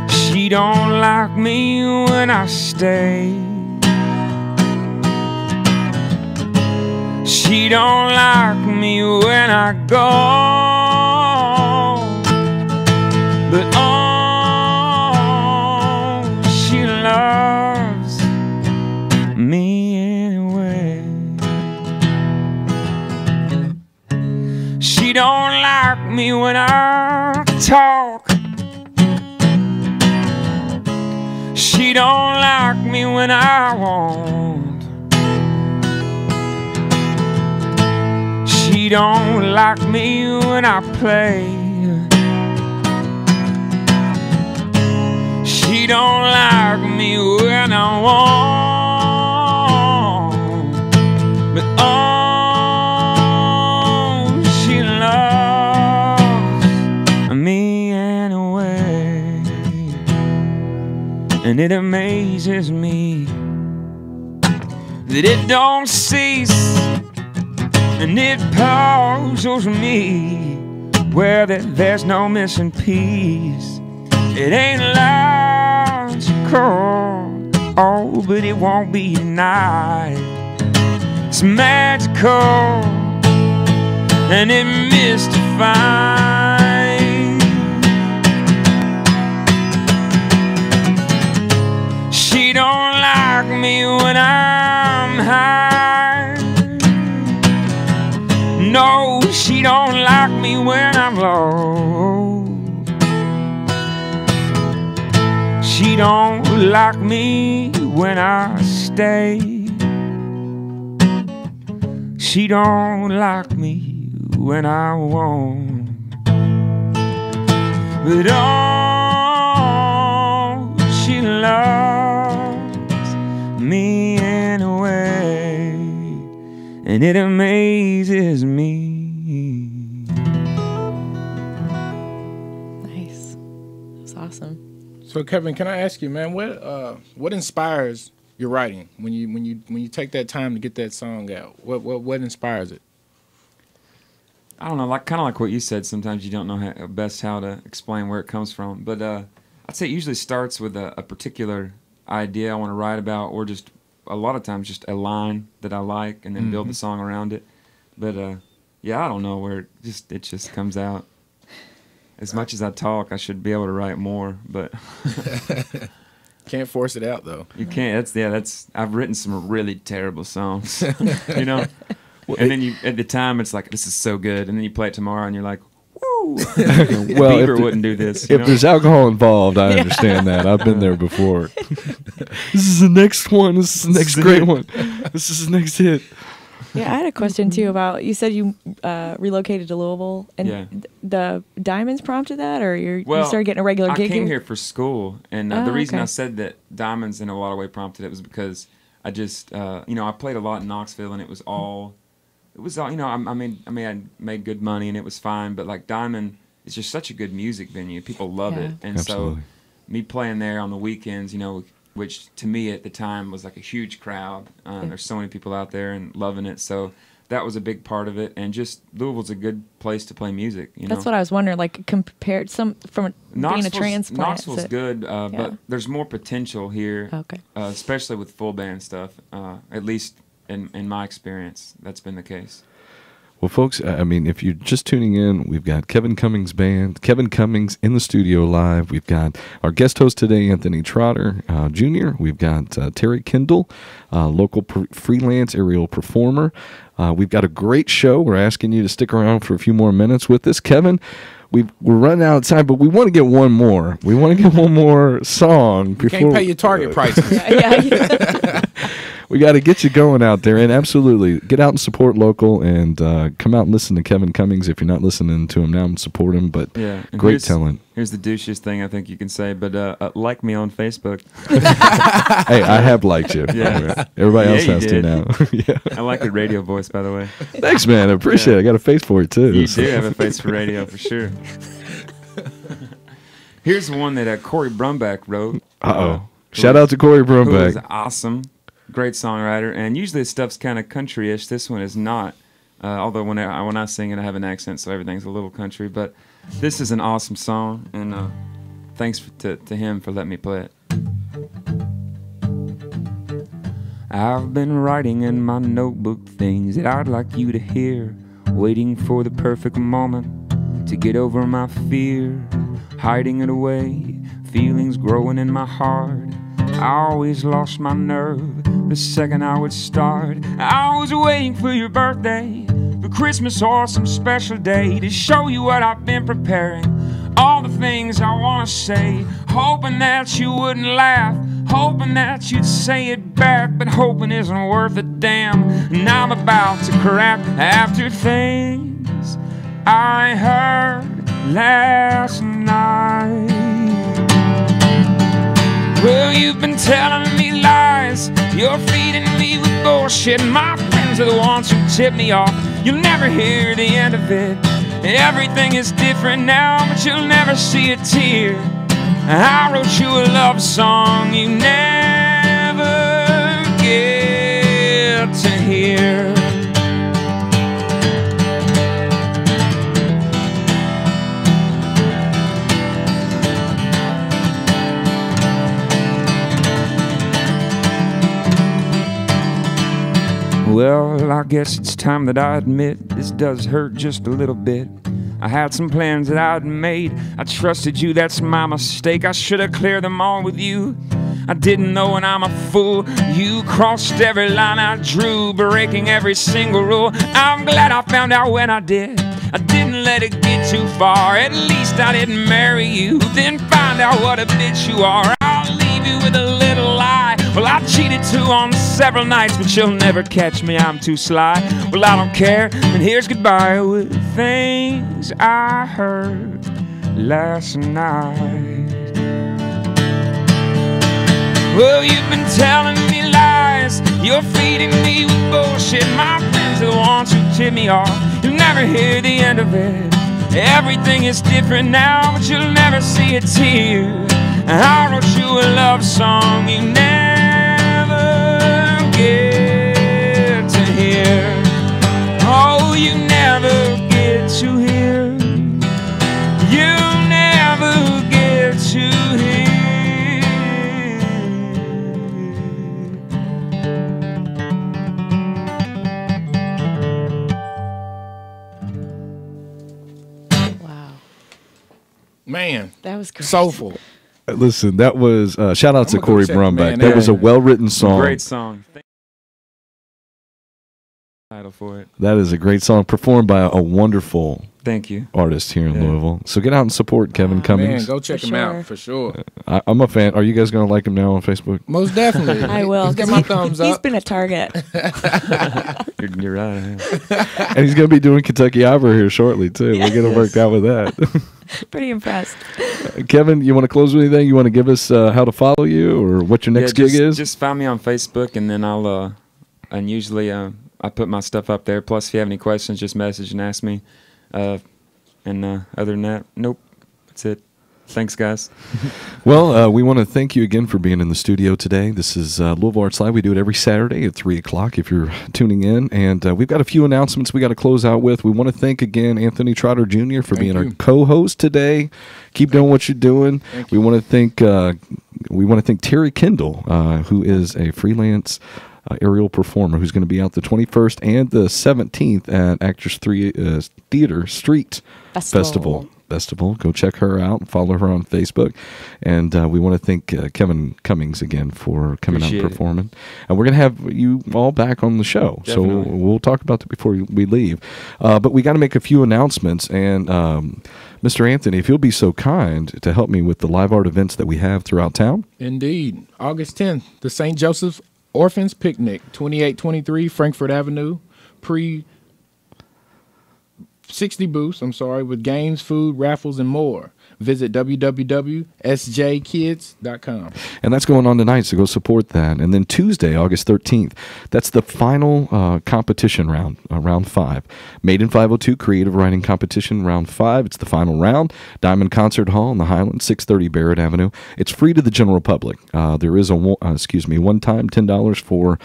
She don't like me when I stay. She don't like me when I go. But she loves me anyway. She don't like me when I talk. She don't like me when I won't. She don't like me when I play. She don't like me when I want. But she loves me anyway. And it amazes me that it don't cease. And it puzzles me where there's no missing piece. It ain't logical, oh, but it won't be tonight. It's magical, and it mystifying. She don't like me when I'm high. No, she don't like me when I'm low. She don't like me when I stay. She don't like me when I won't. But she loves me anyway. And it amazes me. Nice. That's awesome. So Kevin, can I ask you, man, what inspires your writing when you take that time to get that song out? What inspires it? I don't know, kind of like what you said. Sometimes you don't know how to explain where it comes from. But I'd say it usually starts with a particular idea I want to write about, or just a lot of times just a line that I like, and then build the song around it. But yeah, I don't know where it just comes out. As much as I talk, I should be able to write more, but Can't force it out though. you can't. That's. I've written some really terrible songs, you know. And then at the time, it's like, this is so good, and then you play it tomorrow, and you're like, woo. Well, Bieber wouldn't do this. If there's alcohol involved, I understand that. I've been there before. This is the next one. This is the next great one. This is the next hit. Yeah, I had a question too about, you said you relocated to Louisville, and the Diamonds prompted that, or you started getting a regular gig? I came here for school, and the reason okay. I said that Diamonds in a lot of way prompted it was because I just, I played a lot in Knoxville, and it was all, I made good money, and it was fine, but like Diamond is just such a good music venue. People love it, and Absolutely. so me playing there on the weekends, which to me at the time was like a huge crowd. There's so many people out there and loving it. So that was a big part of it. And just Louisville's a good place to play music. That's what I was wondering, like compared from being a transplant. Knoxville's good, but there's more potential here, especially with full band stuff, at least in my experience. That's been the case. Well, folks, I mean, if you're just tuning in, we've got Kevin Cummings Band, Kevin Cummings in the studio live. We've got our guest host today, Anthony Trotter Jr. We've got Terri Kendall, local freelance aerial performer. We've got a great show. We're asking you to stick around for a few more minutes with us. Kevin, we're running out of time, but we want to get one more. We want to get one more song. You can't pay your target prices. We got to get you going out there, and absolutely get out and support local, and come out and listen to Kevin Cummings. If you're not listening to him now, and support him. But great talent. Here's the douchiest thing I think you can say, but like me on Facebook. Hey, I have liked you. Yeah. Everybody else has did. to now. Yeah. I like the radio voice, by the way. Thanks, man. I appreciate it. I got a face for it too. You do have a face for radio, for sure. Here's one that Corey Brumback wrote. Shout out to Corey Who is Brumback. awesome. Great songwriter, and usually this stuff's kind of country-ish. This one is not, although when I sing it, I have an accent, so everything's a little country. But this is an awesome song, and thanks to him for letting me play it. I've been writing in my notebook things that I'd like you to hear, waiting for the perfect moment to get over my fear, hiding it away, feelings growing in my heart. I always lost my nerve the second I would start. I was waiting for your birthday, for Christmas or some special day, to show you what I've been preparing, all the things I want to say, hoping that you wouldn't laugh, hoping that you'd say it back, but hoping isn't worth a damn. And I'm about to crack after things I heard last night. Well, you've been telling me lies, you're feeding me with bullshit. My friends are the ones who tip me off. You'll never hear the end of it. Everything is different now, but you'll never see a tear. I wrote you a love song you never get to hear. Well, I guess it's time that I admit this does hurt just a little bit. I had some plans that I'd made. I trusted you, that's my mistake. I should have cleared them all with you. I didn't know, and I'm a fool. You crossed every line I drew, breaking every single rule. I'm glad I found out when I did. I didn't let it get too far. At least I didn't marry you, then find out what a bitch you are. I'll leave you with a little lie. Well, I cheated too on several nights, but you'll never catch me, I'm too sly. Well, I don't care, and here's goodbye with things I heard last night. Well, you've been telling me lies, you're feeding me with bullshit. My friends are the ones who tip me off. You'll never hear the end of it. Everything is different now, but you'll never see a tear. I wrote you a love song you never get to hear. Oh, you never get to hear. You'll never get to hear. Wow. Man, That was great. soulful. Listen, that was shout out to I'ma go Corey check Brumback. man That out. was a well-written song. Great song. Title for it. That is a great song performed by a wonderful Thank you. artist here in Yeah. Louisville. So get out and support Kevin Man, Cummings. go check For him sure. out for sure. I'm a fan. Are you guys going to like him now on Facebook? Most definitely. I will. He's got 'cause my thumbs He's up. been a target. You're right. Yeah. And he's going to be doing Kentucky Ivor here shortly, too. We're getting worked out with that. Pretty impressed. Kevin, you want to close with anything? You want to give us how to follow you or what your next gig is? Just find me on Facebook, and then I'll and usually I put my stuff up there. Plus, if you have any questions, just message and ask me. And other than that, nope. That's it. Thanks, guys. Well, we want to thank you again for being in the studio today. This is Louisville Arts Live. We do it every Saturday at 3 o'clock if you're tuning in. And we've got a few announcements we got to close out with. We want to thank again Anthony Trotter Jr. for being our co-host today. Keep doing what you're doing. We want to thank Terri Kendall, who is a freelance aerial performer who's going to be out the 21st and the 17th at Actors Theater Street Festival. Go check her out and follow her on Facebook. And we want to thank Kevin Cummings again for coming out and performing. And we're going to have you all back on the show. Definitely. So we'll talk about that before we leave. But we got to make a few announcements. And Mr. Anthony, if you'll be so kind to help me with the live art events that we have throughout town. Indeed. August 10th, the St. Joseph's Orphans Picnic, 2823 Frankfort Avenue, 60 booths, with games, food, raffles, and more. Visit www.sjkids.com. And that's going on tonight, so go support that. And then Tuesday, August 13th, that's the final competition round, round 5. Made in 502 Creative Writing Competition, round 5. It's the final round. Diamond Concert Hall in the Highlands, 630 Barrett Avenue. It's free to the general public. There is a one-time $10 for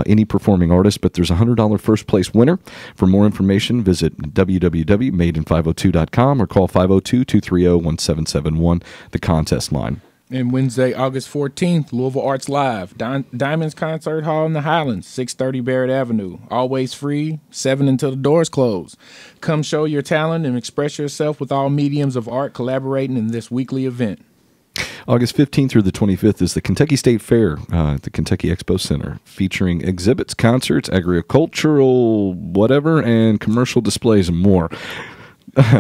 any performing artist, but there's a $100 first place winner. For more information, visit www.madeinfive02.com or call 502-230-1771, the contest line. And Wednesday, August 14th, Louisville Arts Live, Diamonds Concert Hall in the Highlands, 630 Barrett Avenue. Always free, 7 until the doors close. Come show your talent and express yourself with all mediums of art collaborating in this weekly event. August 15th through the 25th is the Kentucky State Fair at the Kentucky Expo Center, featuring exhibits, concerts, agricultural whatever, and commercial displays and more.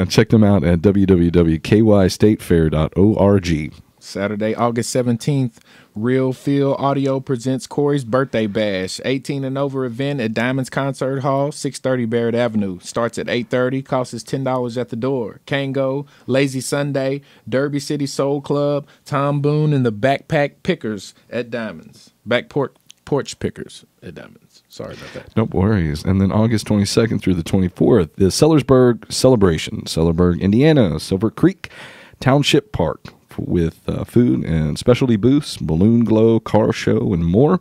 Check them out at www.kystatefair.org. Saturday, August 17th, Real Feel Audio presents Corey's Birthday Bash, 18 and over event at Diamonds Concert Hall, 630 Barrett Avenue. Starts at 8:30, costs us $10 at the door. Kango, Lazy Sunday, Derby City Soul Club, Tom Boone, and the Backpack Pickers at Diamonds. Porch Pickers at Diamonds. Sorry about that. No worries. And then August 22nd through the 24th is Sellersburg Celebration, Sellersburg, Indiana, Silver Creek Township Park, with food and specialty booths, balloon glow, car show, and more.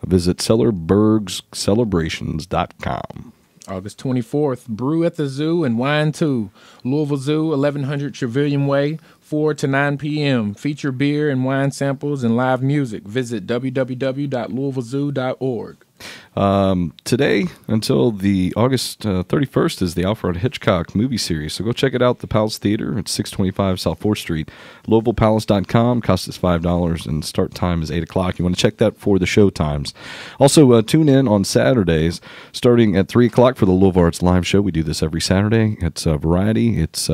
Visit sellerbergscelebrations.com. August 24th, Brew at the Zoo and Wine 2, Louisville Zoo, 1100 Trevilian Way, 4 to 9 p.m. Feature beer and wine samples and live music. Visit www.louisvillezoo.org. Today until the August 31st is the Alfred Hitchcock movie series, so go check it out at the Palace Theater at 625 South 4th Street. LouisvillePalace.com, cost us $5 and start time is 8 o'clock. You want to check that for the show times. Also, tune in on Saturdays starting at 3 o'clock for the Louisville Arts Live Show. We do this every Saturday. It's variety. It's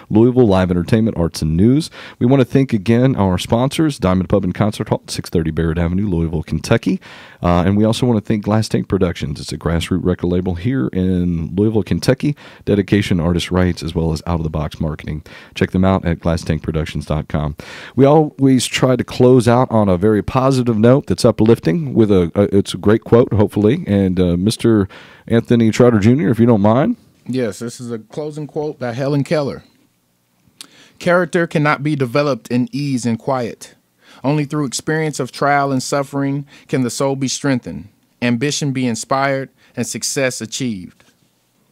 Louisville Live Entertainment, Arts and News. We want to thank again our sponsors, Diamond Pub and Concert Hall, 630 Barrett Avenue, Louisville, Kentucky. And we also want to thank Glass Tank Productions. It's a grassroots record label here in Louisville, Kentucky. Dedication, artist rights, as well as out-of-the-box marketing. Check them out at glasstankproductions.com. We always try to close out on a very positive note that's uplifting with it's a great quote, hopefully. And Mr. Anthony Trotter Jr., if you don't mind. Yes, this is a closing quote by Helen Keller. Character cannot be developed in ease and quiet. Only through experience of trial and suffering can the soul be strengthened, ambition be inspired, and success achieved.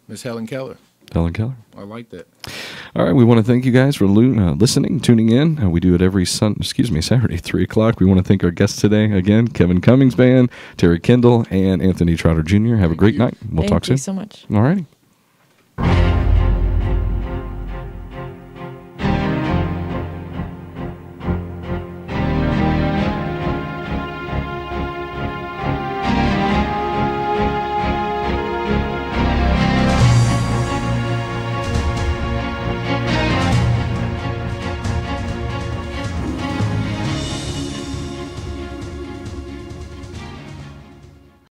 Miss Helen Keller. Helen Keller. I like that. All right, we want to thank you guys for listening, tuning in. We do it every Saturday, 3 o'clock. We want to thank our guests today again, Kevin Cummings Band, Terri Kendall, and Anthony Trotter Jr. Have a great night. We'll talk soon. Thank you so much. All righty.